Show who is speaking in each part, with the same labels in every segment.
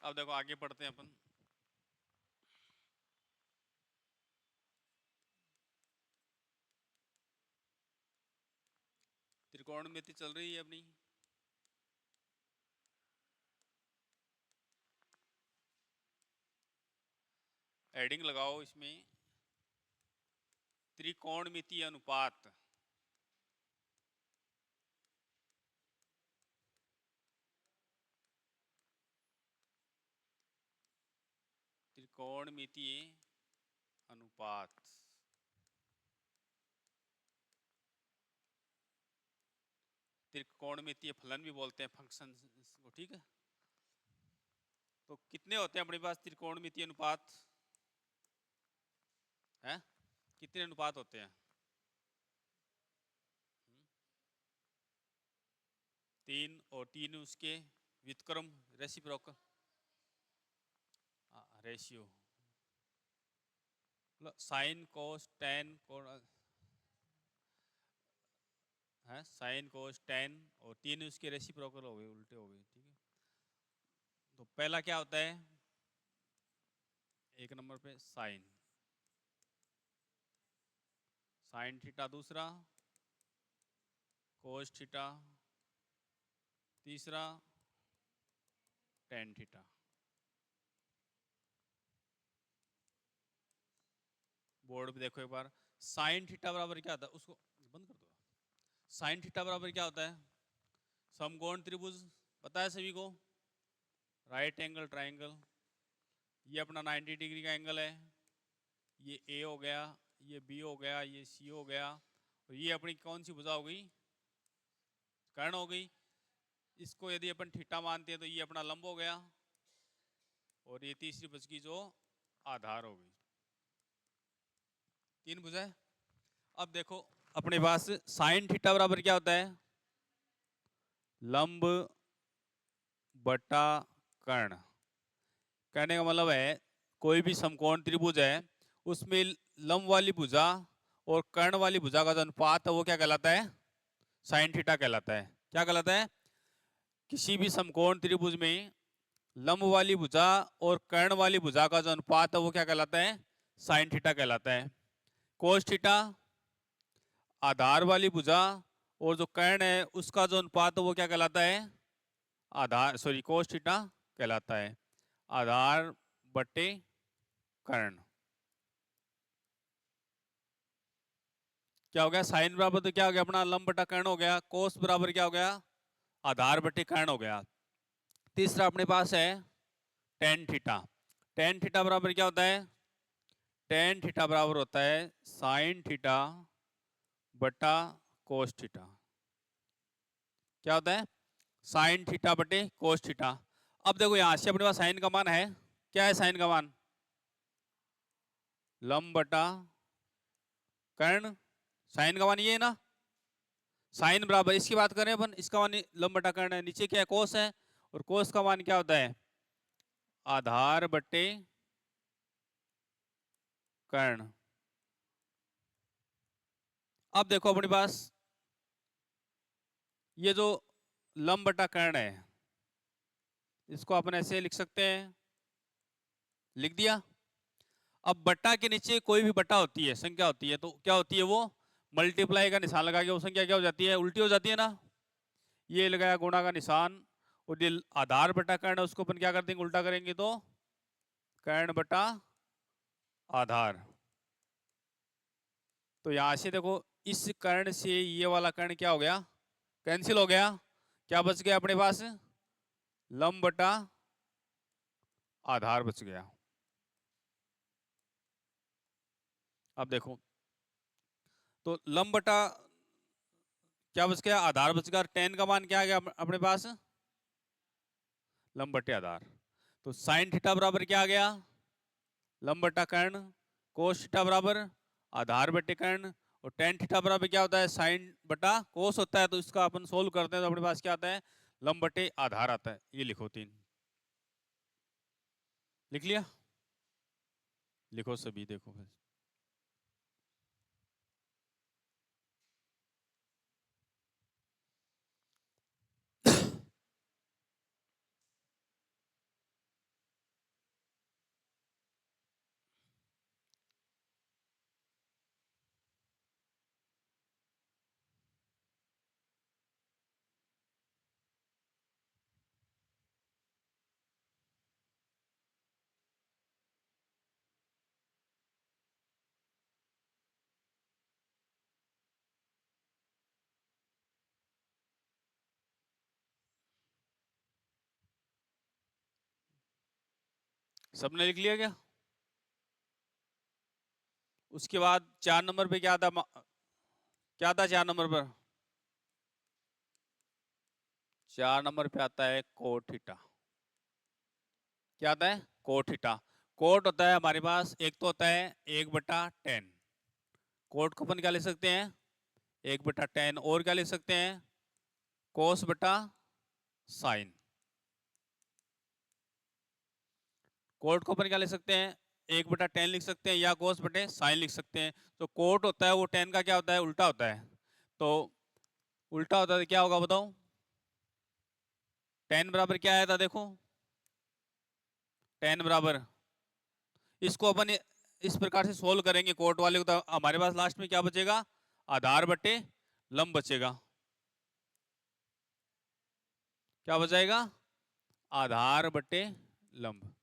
Speaker 1: अब देखो आगे पढ़ते हैं अपन। त्रिकोणमिति चल रही है अपनी। एडिंग लगाओ इसमें, त्रिकोणमिति अनुपात। त्रिकोणमितीय अनुपात। त्रिकोणमितीय फलन भी बोलते हैं फंक्शन को, ठीक है। तो कितने होते हैं अपने पास त्रिकोणमितीय अनुपात है? कितने अनुपात होते हैं? 3 और 3 उसके व्युत्क्रम, reciprocal, ratio, sign cos ten है, साइन कोस टेन और 3 उसके रेसिप्रोकल हो गए, उल्टे हो गए, ठीक है। तो पहला क्या होता है? एक नंबर पे साइन, साइन थीटा। दूसरा कोस थीटा। तीसरा टेन थीटा। बोर्ड पे देखो एक बार। साइन थीटा बराबर क्या होता है? उसको बंद कर दो। साइन थीटा बराबर क्या होता है? समकोण त्रिभुज पता है सभी को, राइट एंगल ट्राइंगल। ये अपना 90 डिग्री का एंगल है। ये ए हो गया, ये बी हो गया, ये सी हो गया, और ये अपनी कौन सी भुजा हो गई? कर्ण हो गई। इसको यदि अपन थीटा मानते हैं तो ये अपना लंब हो गया, और ये तीसरी भुज की जो आधार हो गई। 3 भुजाएं। अब देखो अपने पास साइन थीटा बराबर क्या होता है? लंब बटा कर्ण। कहने का मतलब है कोई भी समकोण त्रिभुज है उसमें लंब वाली भुजा और कर्ण वाली भुजा का जो अनुपात है वो क्या कहलाता है? साइन थीटा कहलाता है। क्या कहलाता है? किसी भी समकोण त्रिभुज में लंब वाली भुजा और कर्ण वाली भुजा का जो अनुपात है वो क्या कहलाता है? साइन थीटा कहलाता है। कोस थीटा आधार वाली भुजा और जो कर्ण है उसका जो अनुपात है वो क्या कहलाता है? आधार, सॉरी, कोस थीटा कहलाता है। आधार बटे कर्ण। क्या हो गया? साइन बराबर तो क्या हो गया अपना? लंब बटा कर्ण हो गया। कोस बराबर क्या हो गया? आधार बटे कर्ण हो गया। तीसरा अपने पास है टेन थीटा। टेन थीटा बराबर क्या होता है? टेन थीटा बराबर होता है साइन थीटा बटा कोस थीटा। क्या होता है? साइन थीटा बटे कोस थीटा। अब देखो यहां से अपने पास साइन का मान है। क्या है साइन का मान? लंब बटा कर्ण। साइन का मान ये है ना। साइन बराबर, इसकी बात करें अपन, इसका मान लंब बटा कर्ण है। नीचे क्या है? कोस है, और कोस का मान क्या होता है? आधार बटे कर्ण। अब देखो अपने पास ये जो लंब बटा कर्ण है इसको अपन ऐसे लिख सकते हैं, लिख दिया। अब बट्टा के नीचे कोई भी बट्टा होती है, संख्या होती है, तो क्या होती है वो? मल्टीप्लाई का निशान लगा के वो संख्या क्या हो जाती है? उल्टी हो जाती है ना। ये लगाया गुणा का निशान, और ये आधार बटा कर्ण है उसको अपन क्या कर देंगे? उल्टा करेंगे तो कर्ण बटा आधार। तो यहां से देखो इस कर्ण से ये वाला कर्ण क्या हो गया? कैंसिल हो गया। क्या बच गया अपने पास? लंब बटा आधार बच गया। अब देखो तो लंब बटा क्या बच गया? आधार बच गया। टेन का मान क्या आ गया अपने पास? लंब बटे आधार। तो साइन थीटा बराबर क्या आ गया? लंब बटा कर्ण। कोस थीटा बराबर आधार बटे कर्ण। और टेन थीटा बराबर क्या होता है? साइन बटा कोस होता है। तो इसका अपन सोल्व करते हैं तो अपने पास क्या आता है? लंब बटे आधार आता है। ये लिखो 3। लिख लिया? लिखो सभी, देखो फिर। सबने लिख लिया क्या? उसके बाद 4 नंबर पे क्या था? क्या था 4 नंबर पर? 4 नंबर पे आता है कोट थीटा। क्या आता है? Cot theta. कोट होता है हमारे पास, एक तो होता है 1/10। कोट को अपन क्या लिख सकते हैं? 1/10। और क्या लिख सकते हैं? कोस बटा साइन। कोट को अपन क्या लिख सकते हैं? 1/10 लिख सकते हैं या कोस बटे साइन लिख सकते हैं। तो कोट होता है वो 10 का क्या होता है? उल्टा होता है। तो उल्टा होता है तो क्या होगा बताओ? 10 बराबर क्या आया था देखो? 10 बराबर, इसको अपन इस प्रकार से सोल्व करेंगे कोट वाले को, तो हमारे पास लास्ट में क्या बचेगा? आधार बटे लंब बचेगा। क्या बचाएगा? आधार बटे लंब।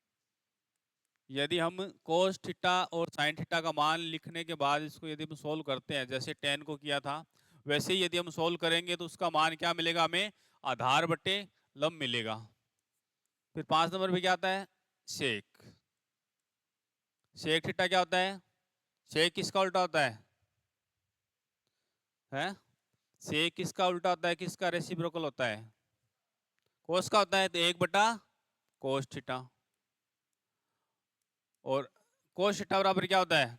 Speaker 1: यदि हम कोस थीटा और साइन थीटा का मान लिखने के बाद इसको यदि हम सोल्व करते हैं, जैसे 10 को किया था, वैसे ही यदि हम सोल्व करेंगे तो उसका मान क्या मिलेगा हमें? आधार बटे लंब मिलेगा। फिर 5 नंबर पे क्या आता है? सेक। सेक थीटा क्या होता है? सेक किसका उल्टा होता है? हैं? सेक किसका उल्टा होता है? किसका रेसिप्रोकल होता है? कोस का होता है, तो 1/कोस थीटा। और कोस थीटा बराबर क्या होता है?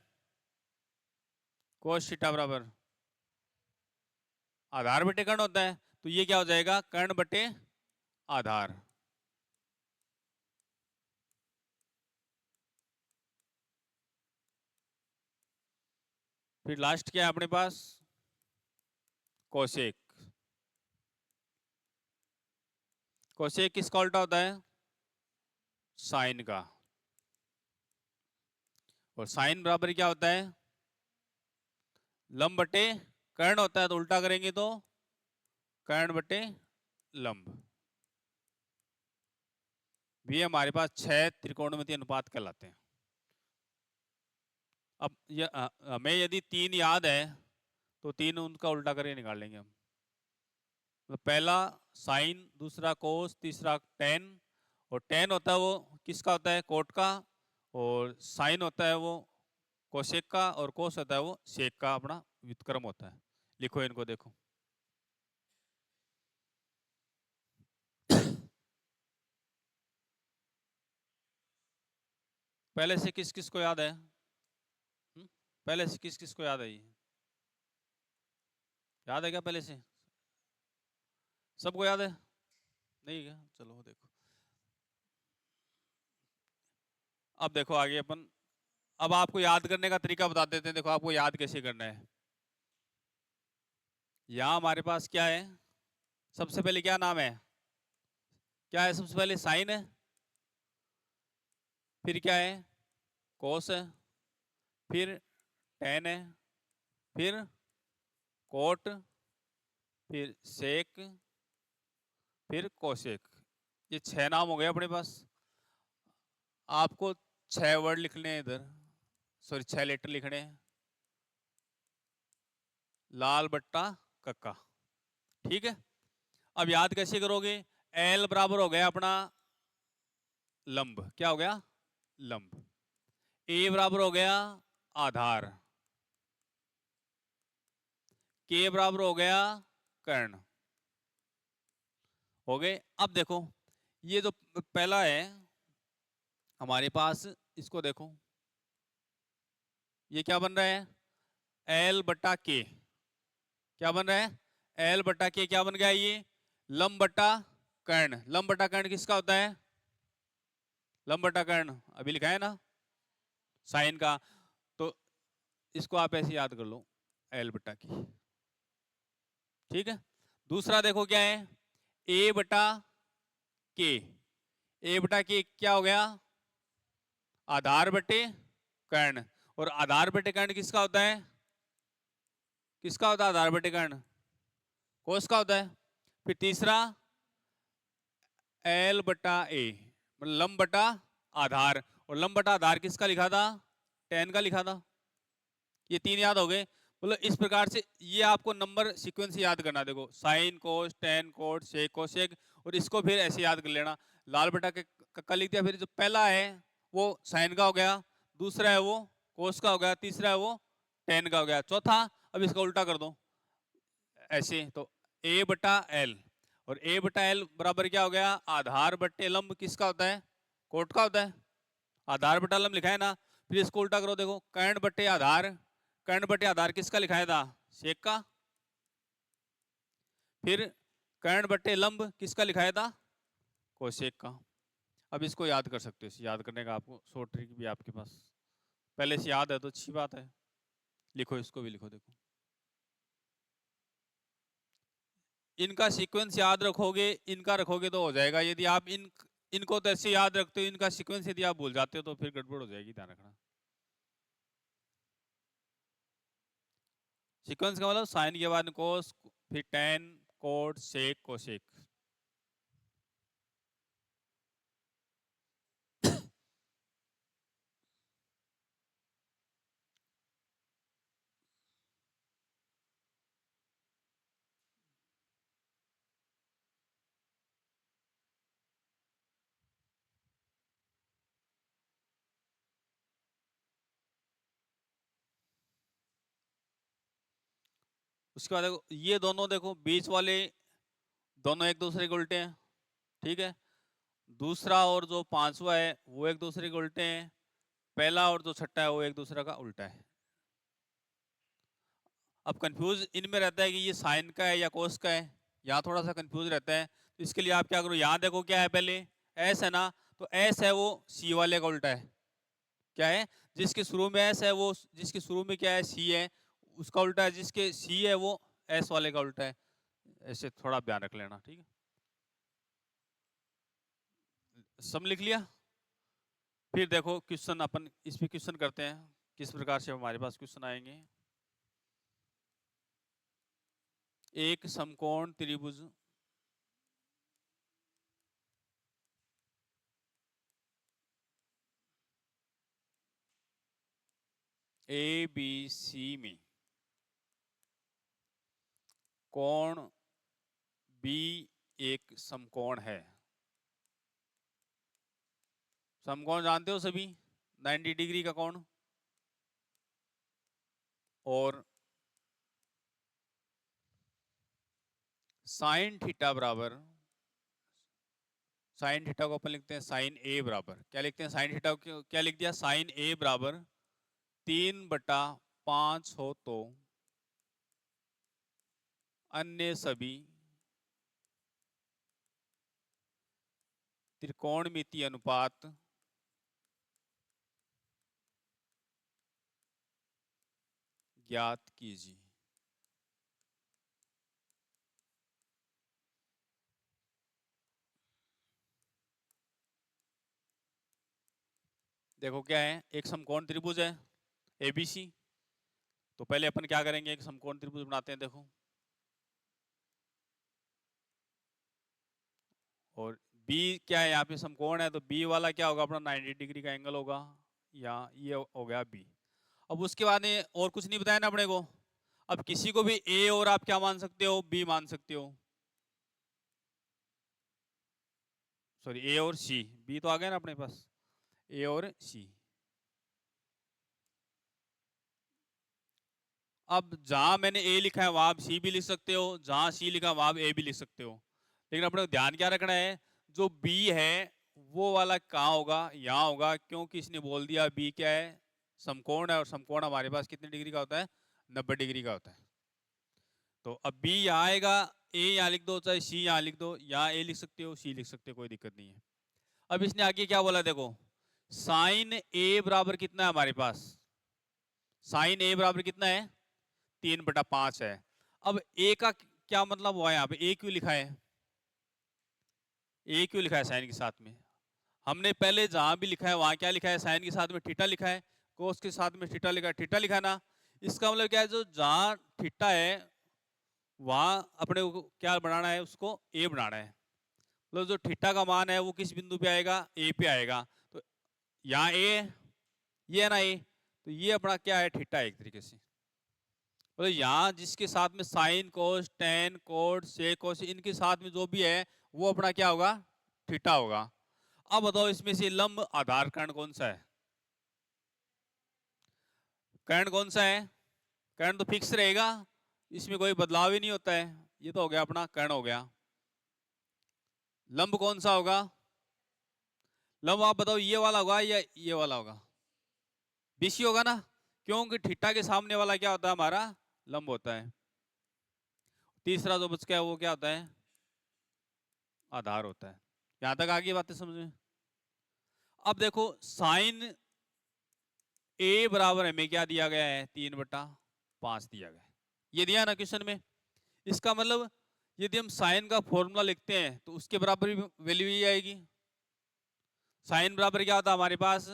Speaker 1: कोस थीटा बराबर आधार बटे कर्ण होता है। तो ये क्या हो जाएगा? कर्ण बटे आधार। फिर लास्ट क्या है अपने पास? कोसेक। कोसेक किसका उल्टा होता है? साइन का। और साइन बराबर क्या होता है? लंब बटे कर्ण होता है, तो उल्टा करेंगे तो कर्ण बटे लंब। ये हमारे पास 6 त्रिकोणमितीय अनुपात कहलाते हैं। अब हमें यदि 3 याद है तो 3 उनका उल्टा करके निकाल लेंगे हम। तो पहला साइन, दूसरा कोस, तीसरा टेन। और टेन होता है वो किसका होता है? कोट का। और साइन होता है वो कोसेक का। और कोस होता है वो सेक का अपना व्युत्क्रम होता है। लिखो इनको, देखो। पहले से किस किस को याद है? पहले से किस किस को याद है? ये याद है क्या पहले से? सबको याद है? नहीं क्या? चलो देखो। अब देखो आगे अपन, अब आपको याद करने का तरीका बता देते हैं। देखो आपको याद कैसे करना है। यहाँ हमारे पास क्या है? सबसे पहले क्या नाम है? क्या है? सबसे पहले साइन है। फिर क्या है? कोस है। फिर टेन है। फिर कोट। फिर सेक। फिर कोसेक। ये 6 नाम हो गए अपने पास। आपको 6 वर्ड लिखने हैं इधर, सॉरी 6 लेटर लिखने हैं। लाल बट्टा कक्का। ठीक है। अब याद कैसे करोगे? एल बराबर हो गया अपना लंब। क्या हो गया? लंब। ए बराबर हो गया आधार। के बराबर हो गया कर्ण। हो गए। अब देखो ये जो पहला है हमारे पास, इसको देखो, ये क्या बन रहा है? एल बटा के। क्या बन रहा है? एल बटा के। क्या बन गया ये? लंब बटा कर्ण। लंब बटा कर्ण किसका होता है? लंब बटा कर्ण अभी लिखा है ना, साइन का। तो इसको आप ऐसे याद कर लो, एल बटा की। ठीक है। दूसरा देखो क्या है? ए बटा के। ए बटा के क्या हो गया? आधार बटे कर्ण। और आधार बटे कर्ण किसका होता है? किसका होता है आधार बटे कर्ण? कोस का होता है। फिर तीसरा एल बटा ए, मतलब लंब बटा आधार। और लंब बटा आधार किसका लिखा था? टेन का लिखा था। ये 3 याद हो गए। मतलब इस प्रकार से ये आपको नंबर सीक्वेंस याद करना। देखो sine cos tan cot sec cosec, और इसको फिर ऐसे याद कर लेना। लाल बटा के कक्का लिख दिया। फिर जो पहला है वो साइन का हो गया, दूसरा है वो कोस का हो गया, तीसरा है वो टेन का हो गया, चौथा अब इसका उल्टा कर दो ऐसे, तो ए बटा एल, और ए बटा एल बराबर क्या हो गया, आधार बट्टे लंब किसका होता है, कोट का होता है, आधार बटा लंब लिखा है ना। फिर इसको उल्टा करो, देखो कर्ण बट्टे आधार, कर्ण बट्टे आधार किसका लिखाया था, सेक का। फिर कर्ण बट्टे लंब किसका लिखाया था, कोसेक का। अब इसको याद कर सकते हो, याद करने का आपको शॉर्ट ट्रिक भी आपके पास पहले से याद है तो अच्छी बात है। लिखो, इसको भी लिखो, देखो इनका सीक्वेंस याद रखोगे, इनका रखोगे तो हो जाएगा। यदि आप इनको तो ऐसे याद रखते हो, इनका सीक्वेंस यदि आप भूल जाते हो तो फिर गड़बड़ हो जाएगी, ध्यान रखना। सीक्वेंस का मतलब साइन के बाद कोस, फिर टेन, कोट, सेक, कोसेक। उसके बाद देखो ये दोनों, देखो बीच वाले दोनों एक दूसरे के उल्टे हैं, ठीक है। दूसरा और जो पांचवा है वो एक दूसरे के उल्टे हैं, पहला और जो छठा है वो एक दूसरे का उल्टा है। अब कंफ्यूज इनमें रहता है कि ये साइन का है या कोस का है, यहाँ थोड़ा सा कंफ्यूज रहता है। तो इसके लिए आप क्या करो, यहाँ देखो क्या है, पहले एस है ना, तो एस है वो सी वाले का उल्टा है। क्या है, जिसके शुरू में एस है वो, जिसके शुरू में क्या है सी है, उसका उल्टा है, जिसके सी है वो एस वाले का उल्टा है। ऐसे थोड़ा ध्यान रख लेना, ठीक है। सब लिख लिया। फिर देखो क्वेश्चन, अपन इस पे क्वेश्चन करते हैं किस प्रकार से हमारे पास क्वेश्चन आएंगे। एक समकोण त्रिभुज ए बी सी में कोण बी एक समकोण है। समकोण जानते हो सभी, 90 डिग्री का कोण, और साइन थीटा बराबर, साइन थीटा को अपन लिखते हैं साइन ए बराबर, क्या लिखते हैं साइन थीटा को, क्या लिख दिया, साइन ए बराबर 3/5 हो तो अन्य सभी त्रिकोणमितीय अनुपात ज्ञात कीजिए। देखो क्या है, एक समकोण त्रिभुज है एबीसी। तो पहले अपन क्या करेंगे, एक समकोण त्रिभुज बनाते हैं, देखो। और बी क्या है, यहाँ पे समकोण है, तो बी वाला क्या होगा अपना, 90 डिग्री का एंगल होगा, या ये हो गया बी। अब उसके बाद में और कुछ नहीं बताया ना अपने को। अब किसी को भी ए और आप क्या मान सकते हो, बी मान सकते हो, सॉरी ए और सी, बी तो आ गया ना अपने पास, ए और सी। अब जहां मैंने ए लिखा है वहां आप सी भी लिख सकते हो, जहां सी लिखा वहां आप ए भी लिख सकते हो। लेकिन अपने को ध्यान क्या रखना है, जो बी है वो वाला कहाँ होगा, यहाँ होगा, क्योंकि इसने बोल दिया बी क्या है, समकोण है, और समकोण हमारे पास कितने डिग्री का होता है, 90 डिग्री का होता है। तो अब बी यहाँ आएगा, ए यहाँ लिख दो, चाहे सी यहाँ लिख दो, यहाँ ए लिख सकते हो, सी लिख सकते हो, कोई दिक्कत नहीं है। अब इसने आगे क्या बोला, देखो साइन ए बराबर कितना है हमारे पास, साइन ए बराबर कितना है, 3/5 है। अब ए का क्या मतलब हुआ, यहाँ पे ए क्यों लिखा है, ए क्यों लिखा है साइन के साथ में, हमने पहले जहां भी लिखा है वहां क्या लिखा है, साइन के साथ में थीटा लिखा है, कोस के साथ में थीटा लिखा है, थीटा लिखा है ना। इसका मतलब क्या है, जो जहां थीटा है वहां अपने को क्या बनाना है, उसको ए बनाना है। मतलब जो थीटा का मान है वो किस बिंदु पे आएगा, ए पे आएगा। तो यहाँ ए, ये है ना ए, तो ये अपना क्या है, थीटा है एक तरीके से। मतलब यहाँ जिसके साथ में sine cos tan cot sec cos, इनके साथ में जो भी है वो अपना क्या होगा, थीटा होगा। अब बताओ इसमें से लंब आधार कर्ण कौन सा है? कर्ण कौन सा है? कर्ण तो फिक्स रहेगा, इसमें कोई बदलाव ही नहीं होता है। ये तो हो गया अपना कर्ण हो गया। लंब कौन सा होगा? लंब आप बताओ, ये वाला होगा या ये वाला होगा? बीसी होगा ना, क्योंकि थीटा के सामने वाला क्या होता है हमारा? लंब होता है। तीसरा जो बच गया वो क्या होता है? आधार होता है। यहां तक आगे बातें समझ में? अब देखो साइन ए बराबर हमें क्या दिया गया है? 3/5 दिया गया है। ये दिया ना क्वेश्चन में। इसका मतलब यदि हम साइन का फॉर्मूला लिखते हैं तो उसके बराबर भी वैल्यू ही आएगी। साइन बराबर क्या होता है हमारे पास?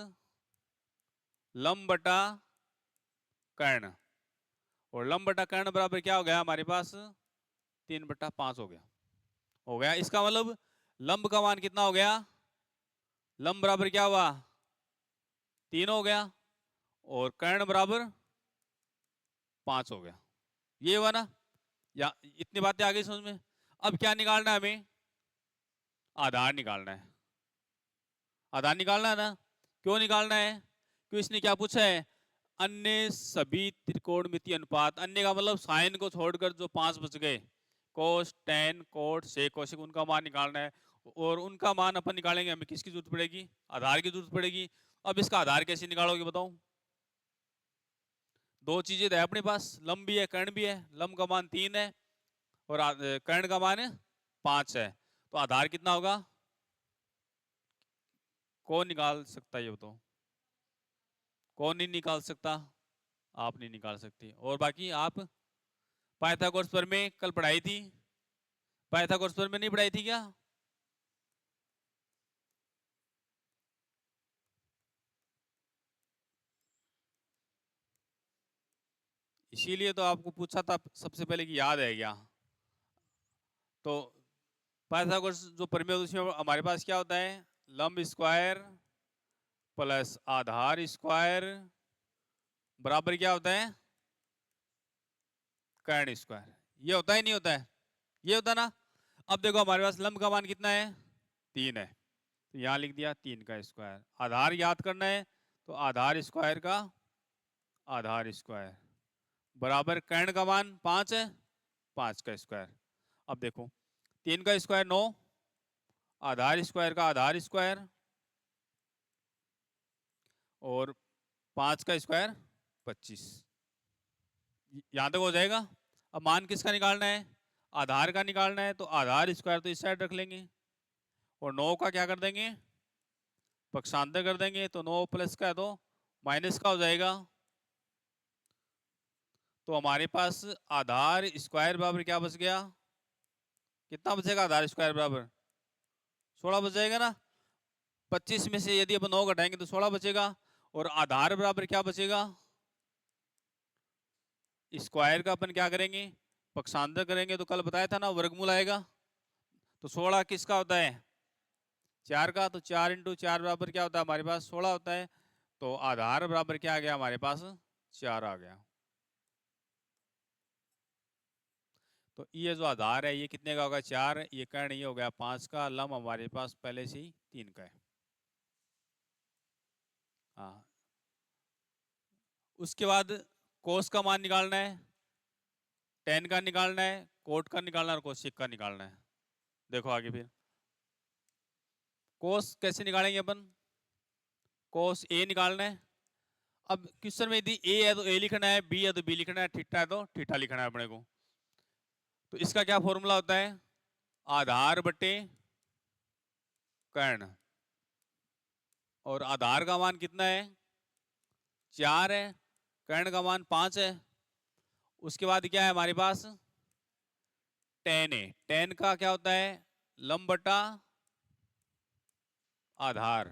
Speaker 1: लंब बटा कर्ण। और लंब बटा कर्ण बराबर क्या हो गया हमारे पास? 3/5 हो गया। हो गया, इसका मतलब लंब का मान कितना हो गया? लंब बराबर क्या हुआ? 3 हो गया, और कर्ण बराबर 5 हो गया। ये हुआ ना? या इतनी बातें आ गई समझ में? अब क्या निकालना है हमें? आधार निकालना है। आधार निकालना है ना? क्यों निकालना है? क्यों, इसने क्या पूछा है? अन्य सभी त्रिकोणमितीय अनुपात, अन्य का मतलब साइन को छोड़कर जो 5 बच गए, कोस, टेन, कोट, सेक, कोसेक, उनका मान निकालना है। और उनका मान अपन निकालेंगे, हमें किसकी जरूरत पड़ेगी? आधार की जरूरत पड़ेगी। अब इसका आधार कैसे निकालोगे बताओ? दो चीजें तो है अपने पास, लंब भी है कर्ण भी है। लंब का मान 3 है और कर्ण का मान 5 है, तो आधार कितना होगा? कौन निकाल सकता है ये बताओ? कौन नहीं निकाल सकता? आप नहीं निकाल सकते, और बाकी आप? पाइथागोरस प्रमेय कल पढ़ाई थी। पाइथागोरस प्रमेय नहीं पढ़ाई थी क्या? इसीलिए तो आपको पूछा था सबसे पहले कि याद है क्या। तो पाइथागोरस जो प्रमेय उसमें हमारे पास क्या होता है? लंब स्क्वायर प्लस आधार स्क्वायर बराबर क्या होता है? कर्ण स्क्वायर। ये होता है नहीं होता है? ये होता ना? अब देखो हमारे पास लंब का मान कितना है? 3 है, तो यहाँ लिख दिया 3 का स्क्वायर। आधार याद करना है, तो आधार स्क्वायर का आधार स्क्वायर बराबर कर्ण का मान 5 है, 5 का स्क्वायर। अब देखो 3 का स्क्वायर 9, आधार स्क्वायर का आधार स्क्वायर, और 5 का स्क्वायर 25। यहां तक हो जाएगा। अब मान किसका निकालना है? आधार का निकालना है, तो आधार स्क्वायर तो इस साइड रख लेंगे, और 9 का क्या कर देंगे? पक्षांतर कर देंगे, तो 9 प्लस का है तो माइनस का हो जाएगा। तो हमारे पास आधार स्क्वायर बराबर क्या बच गया? कितना बचेगा आधार स्क्वायर बराबर? 16 बच जाएगा ना? 25 में से यदि अपन 9 घटाएंगे तो 16 बचेगा, और आधार बराबर क्या बचेगा? स्क्वायर का अपन क्या करेंगे? पक्षांतर करेंगे, तो कल बताया था ना वर्गमूल आएगा। तो 16 किसका होता है? 4 का, तो 4 इंटू 4 बराबर क्या होता है हमारे पास? 16 होता है। तो आधार बराबर क्या आ गया हमारे पास? 4 आ गया। तो ये जो आधार है ये कितने का होगा? 4। ये कर्ण ये हो गया 5 का। लंब हमारे पास पहले से ही 3 का है। हाँ, उसके बाद कोस का मान निकालना है, टेन का निकालना है, कोट का निकालना है, और कोशिक का निकालना है। देखो आगे फिर कोस कैसे निकालेंगे अपन? कोस ए निकालना है। अब क्वेश्चन में यदि ए है तो ए लिखना है, बी है तो बी लिखना है, थीटा है तो थीटा लिखना है अपने को। तो इसका क्या फॉर्मूला होता है? आधार बटे कर्ण। और आधार का मान कितना है? 4 है, कर्ण का मान 5 है। उसके बाद क्या है हमारे पास? टेन है। टेन का क्या होता है? लंब बटा आधार।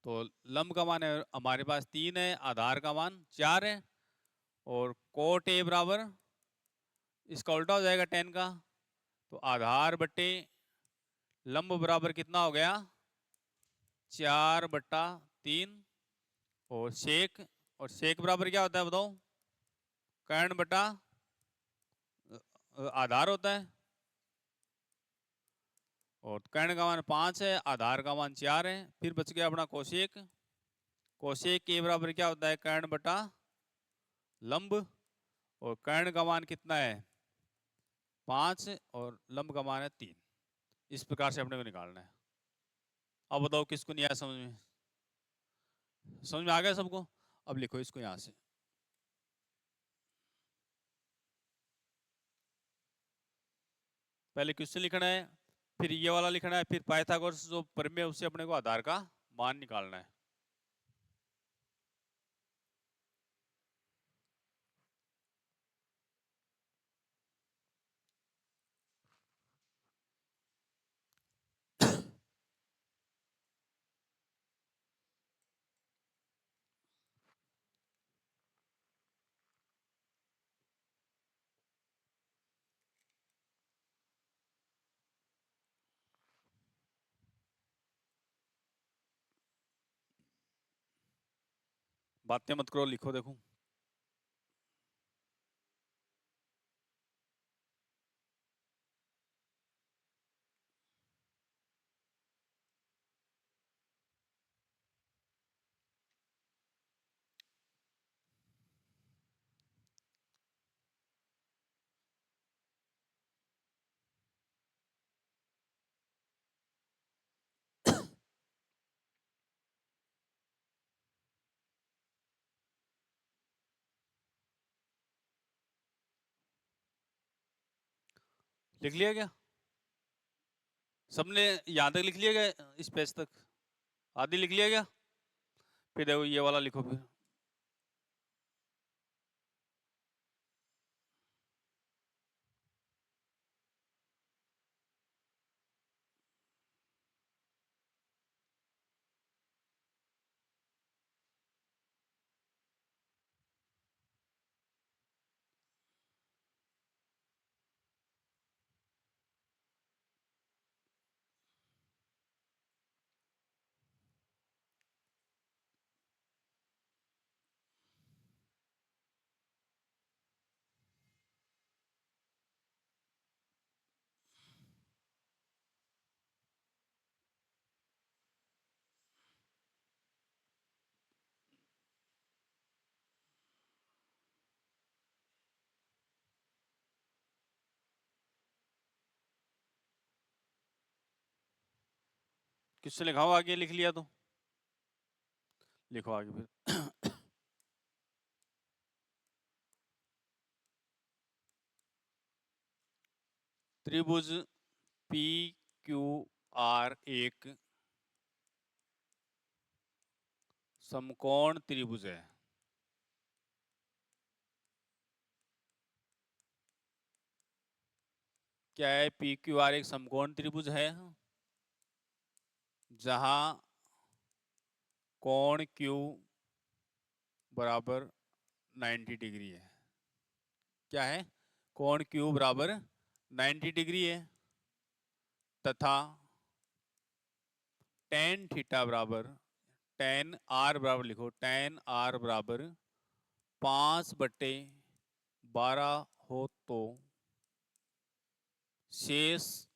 Speaker 1: तो लंब का मान है हमारे पास 3 है, आधार का मान 4 है, और कोट ए बराबर इसका उल्टा हो जाएगा 10 का। तो आधार बटे लंब बराबर कितना हो गया? 4/3। और सेक, और सेक बराबर क्या होता है बताओ? कर्ण बटा आधार होता है। और कर्ण का मान 5 है, आधार का मान 4 है। फिर बच गया अपना कोशेक। कोशेक के बराबर क्या होता है? कर्ण बटा लंब। और कर्ण का मान कितना है? 5 और लंब का मान है 3। इस प्रकार से अपने को निकालना है। अब बताओ किसको नहीं आया समझ में? समझ में आ गया सबको? अब लिखो इसको यहां से। पहले क्वेश्चन लिखना है, फिर ये वाला लिखना है, फिर पाइथागोरस जो प्रमेय उससे अपने को आधार का मान निकालना है। बातें मत करो, लिखो। देखो लिख लिया क्या सबने? यहां तक लिख लिया क्या? इस पेज तक आदि लिख लिया क्या? फिर देखो ये वाला लिखो फिर। किससे लिखाओ आगे? लिख लिया तो लिखो आगे फिर। त्रिभुज पी क्यू आर एक समकोण त्रिभुज है। क्या है? पी क्यू आर एक समकोण त्रिभुज है जहां कोण क्यू बराबर 90 डिग्री है। क्या है? कोण क्यू बराबर 90 डिग्री है तथा टेन थीटा बराबर, टेन आर बराबर लिखो, टेन आर बराबर 5/12 हो तो शेष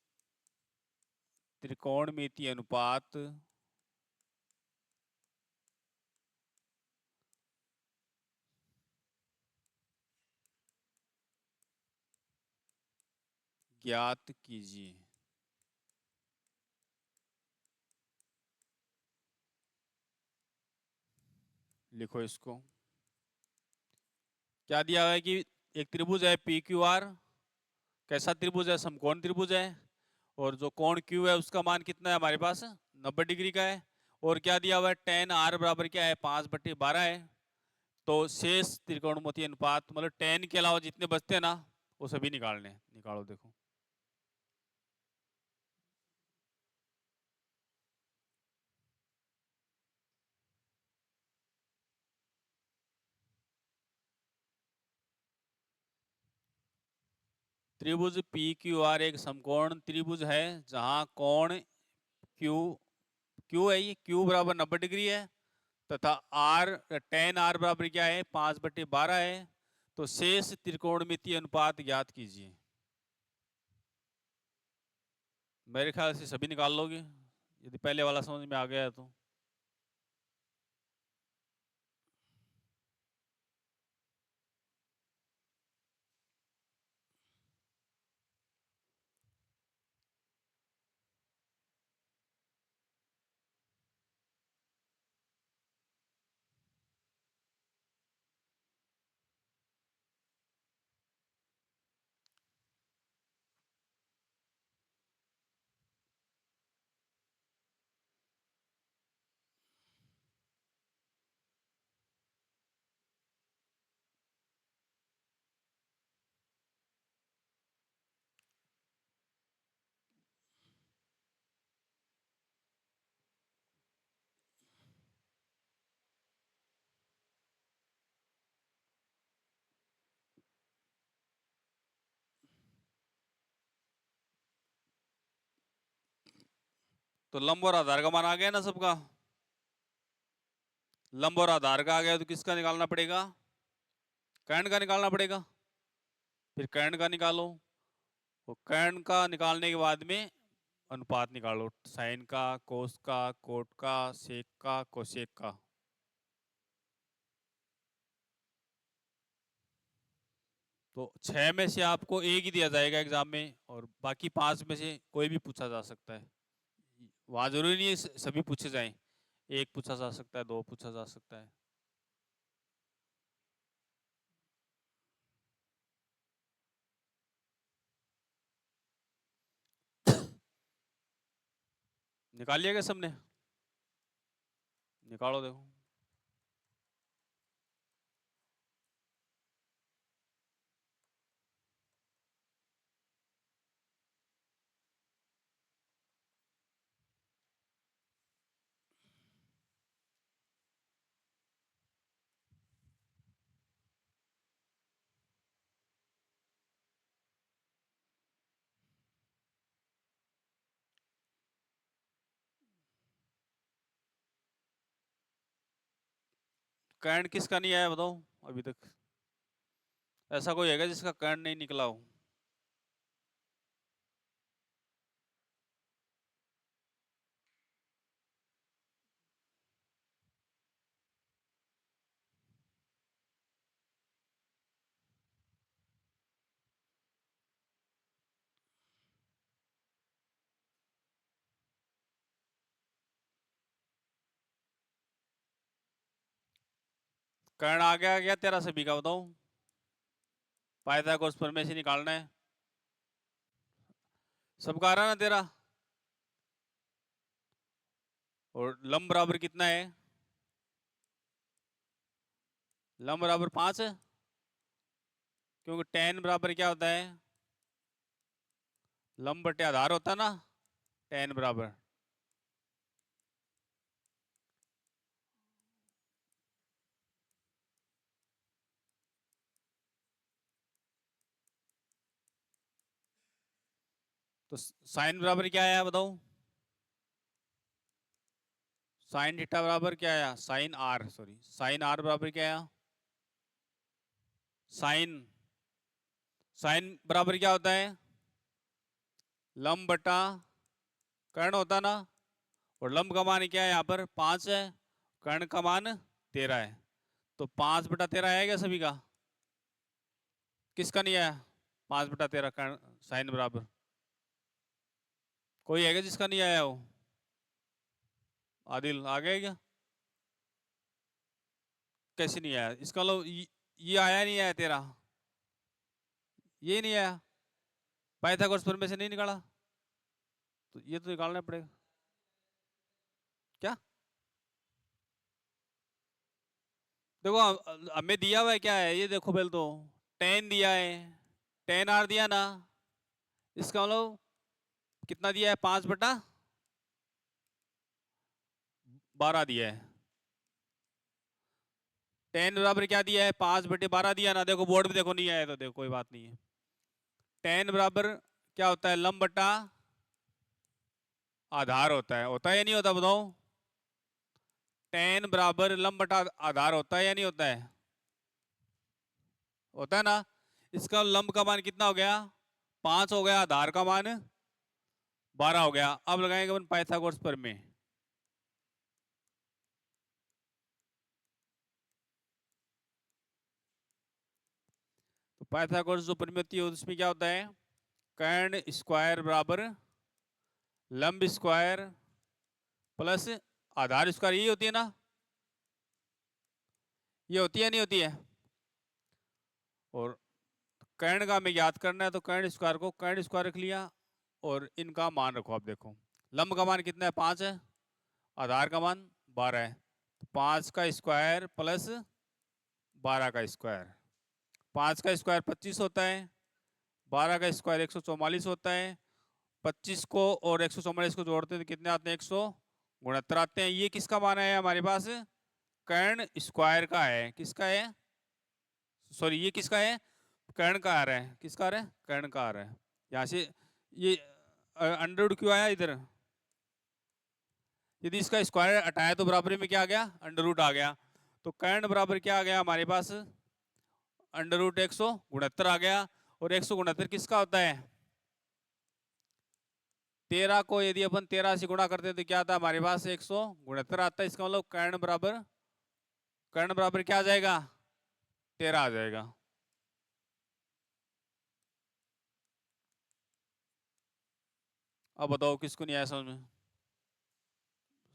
Speaker 1: त्रिकोणमितीय अनुपात ज्ञात कीजिए। लिखो इसको। क्या दिया हुआ है कि एक त्रिभुज है पी क्यू आर। कैसा त्रिभुज है? समकोण त्रिभुज है। और जो कोण क्यू है उसका मान कितना है हमारे पास? 90 डिग्री का है। और क्या दिया हुआ है? टेन आर बराबर क्या है? 5/12 है। तो शेष त्रिकोणमितीय अनुपात मतलब टेन के अलावा जितने बचते हैं ना वो सभी निकालने हैं। निकालो देखो। त्रिभुज पी क्यू आर एक समकोण त्रिभुज है जहां कोण क्यू, क्यू है ये, क्यू बराबर 90 डिग्री है तथा आर, टेन आर बराबर क्या है? 5/12 है। तो शेष त्रिकोणमितीय अनुपात ज्ञात कीजिए। मेरे ख्याल से सभी निकाल लोगे यदि पहले वाला समझ में आ गया है तो। तो लंब और आधार का मान आ गया ना सबका। लंब और आधार का आ गया तो किसका निकालना पड़ेगा? कर्ण का निकालना पड़ेगा। फिर कर्ण का निकालो, और कर्ण का निकालने के बाद में अनुपात निकालो, साइन का, कोस का, कोट का, सेक का, कोसेक का। तो 6 में से आपको एक ही दिया जाएगा एग्जाम में, और बाकी 5 में से कोई भी पूछा जा सकता है। वहां जरूरी नहीं है सभी पूछे जाएं, एक पूछा जा सकता है, दो पूछा जा सकता है। निकाल लिया क्या सबने? निकालो देखो। कर्ण किसका नहीं आया बताओ अभी तक? ऐसा कोई हैगा जिसका कर्ण नहीं निकला हो? कर्ण आ गया क्या तेरा सभी का बताओ? पाइथागोरस प्रमेय से निकालना है। सबका आ रहा ना तेरा? और लंब बराबर कितना है? लंब बराबर 5 है, क्योंकि tan बराबर क्या होता है? लंब बटे आधार होता है ना, tan बराबर। तो साइन बराबर क्या आया बताओ? साइन थीटा बराबर क्या आया? Sine R, sorry, sine R बराबर क्या आया? साइन, साइन बराबर क्या होता है? लंब बटा कर्ण होता ना। और लंब का मान क्या है यहाँ पर? 5 है, कर्ण का मान 13 है। तो 5/13 आया क्या सभी का? किसका नहीं आया 5/13 कर्ण साइन बराबर? कोई है क्या जिसका नहीं आया हो? आदिल आ गया क्या? कैसे नहीं आया? इसका मतलब ये आया नहीं आया तेरा? ये नहीं आया? पाइथागोरस प्रमेय से नहीं निकाला? तो ये तो निकालना पड़ेगा। क्या? देखो हमें दिया हुआ है क्या है ये देखो पहले तो। टेन दिया है, 10R दिया ना। इसका मतलब कितना दिया है? 5/12 दिया है। 10 बराबर क्या दिया है? 5/12 दिया ना। देखो बोर्ड में देखो, नहीं आया तो देखो कोई बात नहीं है। 10 बराबर क्या होता है? लंब बटा आधार होता है या नहीं होता बताओ? 10 बराबर लंब बटा आधार होता है या नहीं होता है? होता है ना। इसका लंब का मान कितना हो गया? 5 हो गया, आधार का मान 12 हो गया। अब लगाएंगे अपन पाइथागोरस प्रमेय। तो पाइथागोरस जो प्रमेय होती है उसमें क्या होता है, कर्ण स्क्वायर बराबर लंब स्क्वायर प्लस आधार स्क्वायर, यही होती है ना, ये होती है नहीं होती है। और कर्ण का हमें याद करना है तो कर्ण स्क्वायर को कर्ण स्क्वायर रख लिया और इनका मान रखो। आप देखो लंब का मान कितना है 5 है, आधार का मान 12 है, तो 5 का स्क्वायर प्लस 12 का स्क्वायर, 5 का स्क्वायर 25 होता है, 12 का स्क्वायर 144 होता है। 25 को और 144 को जोड़ते हैं तो कितने आते हैं, 169 आते हैं। ये किसका मान है हमारे पास, कर्ण स्क्वायर का है। किसका है, सॉरी ये किसका है, कर्ण का आ रहा है। किसका आ रहा है, कर्ण का आ रहा है। यहाँ से ये अंडर रूट क्यों आया इधर, यदि इसका स्क्वायर हटाया तो बराबरी में क्या आ गया, अंडर रूट आ गया। तो कर्ण बराबर क्या आ गया हमारे पास, अंडर रूट 169 आ गया। और 169 किसका होता है, 13 को यदि अपन 13 से गुणा करते हैं तो क्या आता है हमारे पास 169 आता है। इसका मतलब कर्ण बराबर क्या आ जाएगा, 13 आ जाएगा। अब बताओ किसको नहीं आया समझ में,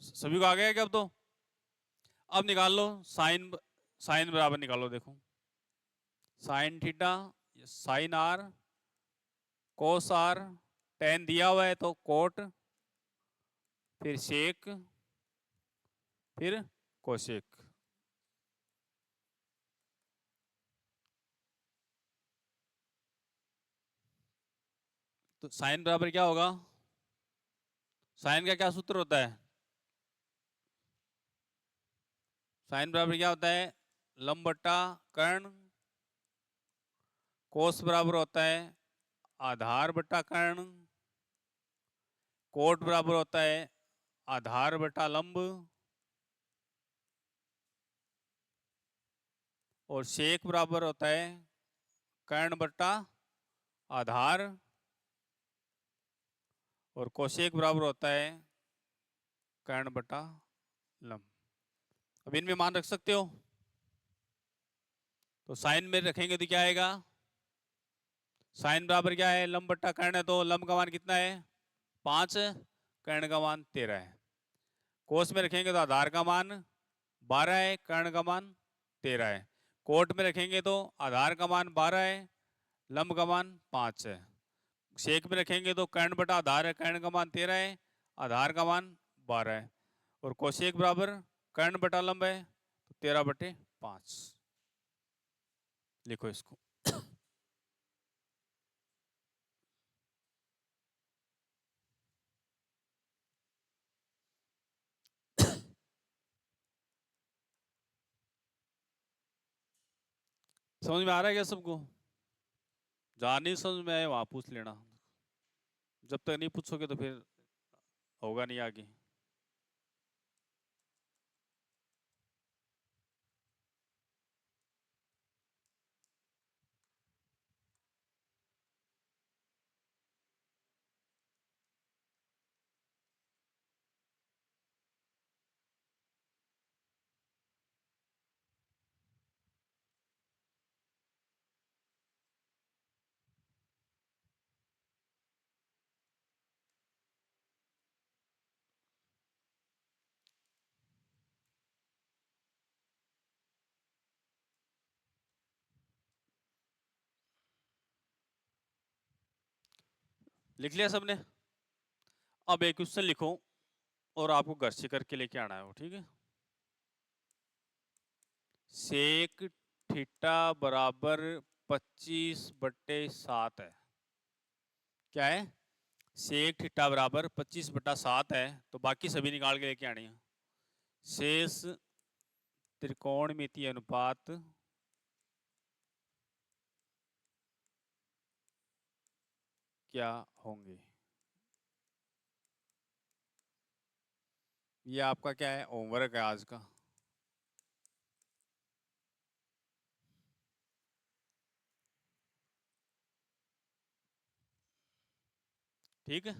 Speaker 1: सभी को आ गया क्या अब तो। अब निकाल लो साइन, साइन बराबर निकालो। देखो sine theta sine R cos R, tan दिया हुआ है तो कोट, फिर सेक, फिर कोशेक। तो साइन बराबर क्या होगा, साइन का क्या सूत्र होता है, साइन बराबर क्या होता है, लंब बट्टा कर्ण, कोस बराबर होता है आधार बट्टा कर्ण, कोट बराबर होता है आधार बटा लंब, और शेक बराबर होता है कर्ण बट्टा आधार, और कोशेक बराबर होता है कर्ण बटा लंब। अब इनमें मान रख सकते हो। तो साइन में रखेंगे तो क्या आएगा, साइन बराबर क्या है, लंब बट्टा कर्ण है तो लंब का मान कितना है 5, कर्ण का मान 13 है। कोस में रखेंगे तो आधार का मान 12 है, कर्ण का मान 13 है। कोट में रखेंगे तो आधार का मान 12 है, लंब का मान 5 है। शेक में रखेंगे तो कर्ण बटा आधार है, कर्ण का मान 13 है, आधार का मान 12 है। और कोशेक बराबर कर्ण बटा लंब है तो 13/5 लिखो इसको। समझ में आ रहा है क्या सबको, जहाँ नहीं समझ में आए वहां पूछ लेना, जब तक नहीं पूछोगे तो फिर होगा नहीं आगे। लिख लिया सबने। अब एक क्वेश्चन लिखो और आपको घर से करके लेके आना है वो, ठीक है। सेक थीटा बराबर 25/7 है। क्या है, सेक थीटा बराबर 25/7 है, तो बाकी सभी निकाल के लेके आनी है। शेष त्रिकोणमितीय अनुपात क्या होंगे, ये आपका क्या है, होमवर्क है आज का। ठीक है।